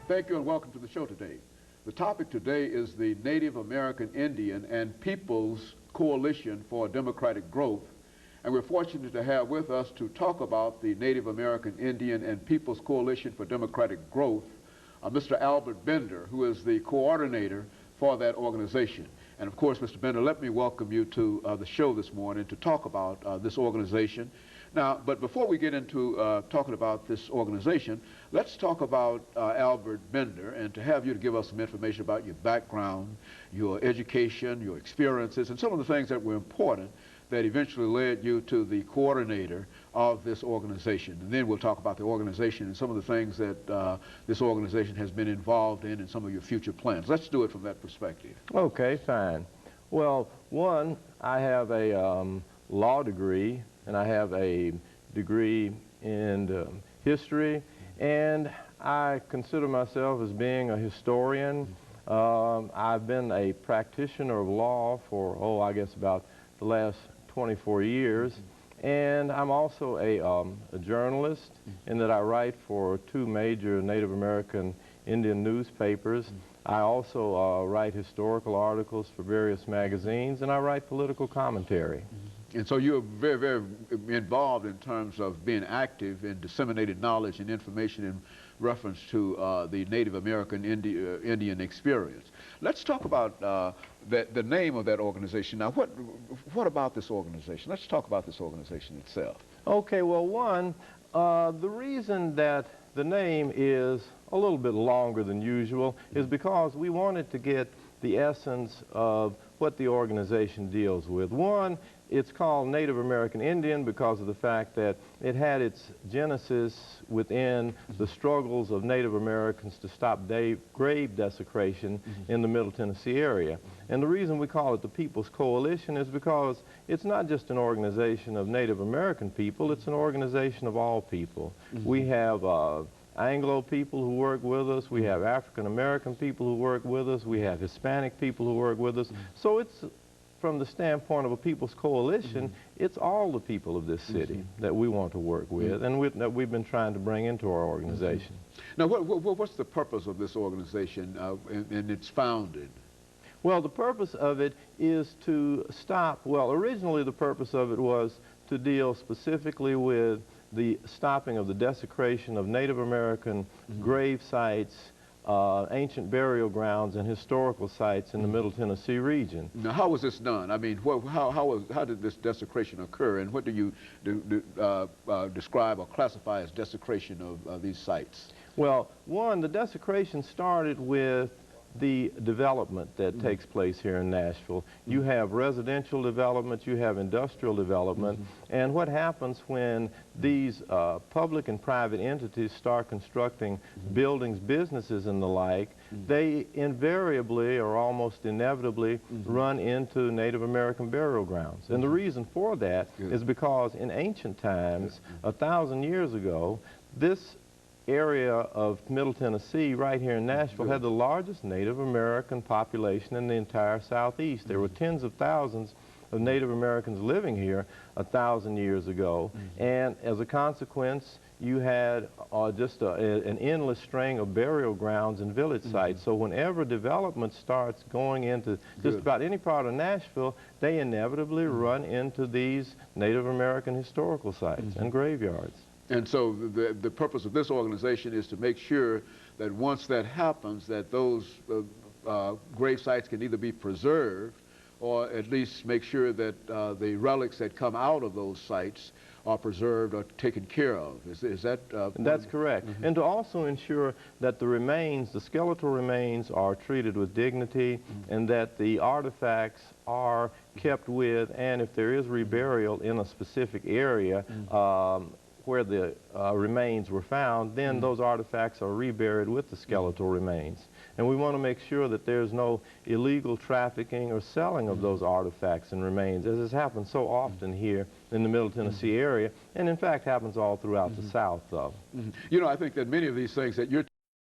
Thank you and welcome to the show today. The topic today is the Native American Indian and Peoples Coalition for Democratic Growth. And we're fortunate to have with us to talk about the Native American Indian and Peoples Coalition for Democratic Growth, Mr. ABender, who is the coordinator for that organization. And of course, Mr. Bender, let me welcome you to the show this morning to talk about this organization. Now, but before we get into talking about this organization, let's talk about ABender, and to have you to give us some information about your background, your education, your experiences, and some of the things that were important that eventually led you to the coordinator of this organization. And then we'll talk about the organization and some of the things that this organization has been involved in and some of your future plans. Let's do it from that perspective. Okay, fine. Well, one, I have a law degree, and I have a degree in history, and I consider myself as being a historian. I've been a practitioner of law for, I guess about the last 24 years, and I'm also a journalist in that I write for two major Native American Indian newspapers. I also write historical articles for various magazines, and I write political commentary. And so you're very, very involved in terms of being active in disseminating knowledge and information in reference to the Native American Indian experience. Let's talk about the name of that organization. Now, what about this organization? Let's talk about this organization itself. Okay, well, one, the reason that the name is a little bit longer than usual is because we wanted to get the essence of what the organization deals with. One, it's called Native American Indian because of the fact that it had its genesis within the struggles of Native Americans to stop grave desecration in the Middle Tennessee area. And the reason we call it the People's Coalition is because it's not just an organization of Native American people, it's an organization of all people. We have Anglo people who work with us, we have African American people who work with us, we have Hispanic people who work with us. So it's, from the standpoint of a people's coalition, it's all the people of this city that we want to work with and that we've been trying to bring into our organization. Now, what's the purpose of this organization and its founding? Well, the purpose of it is to stop, well, originally the purpose of it was to deal specifically with the stopping of the desecration of Native American grave sites, ancient burial grounds, and historical sites in the Middle Tennessee region. Now, how was this done? I mean, how did this desecration occur, and what do you describe or classify as desecration of these sites? Well, one, the desecration started with the development that takes place here in Nashville. You have residential development, you have industrial development, and what happens when these public and private entities start constructing buildings, businesses, and the like, they invariably or almost inevitably run into Native American burial grounds. And the reason for that is because in ancient times, 1,000 years ago, this area of Middle Tennessee right here in Nashville had the largest Native American population in the entire southeast. There were tens of thousands of Native Americans living here 1,000 years ago, and as a consequence you had just an endless string of burial grounds and village sites. So whenever development starts going into just about any part of Nashville, they inevitably run into these Native American historical sites and graveyards. And so the purpose of this organization is to make sure that once that happens, that those grave sites can either be preserved or at least make sure that the relics that come out of those sites are preserved or taken care of. Is that? That's correct. And to also ensure that the remains, the skeletal remains, are treated with dignity and that the artifacts are kept with, and if there is reburial in a specific area, where the remains were found, then those artifacts are reburied with the skeletal remains. And we want to make sure that there's no illegal trafficking or selling of those artifacts and remains, as has happened so often here in the Middle Tennessee area, and in fact happens all throughout the South, though. You know, I think that many of these things that you're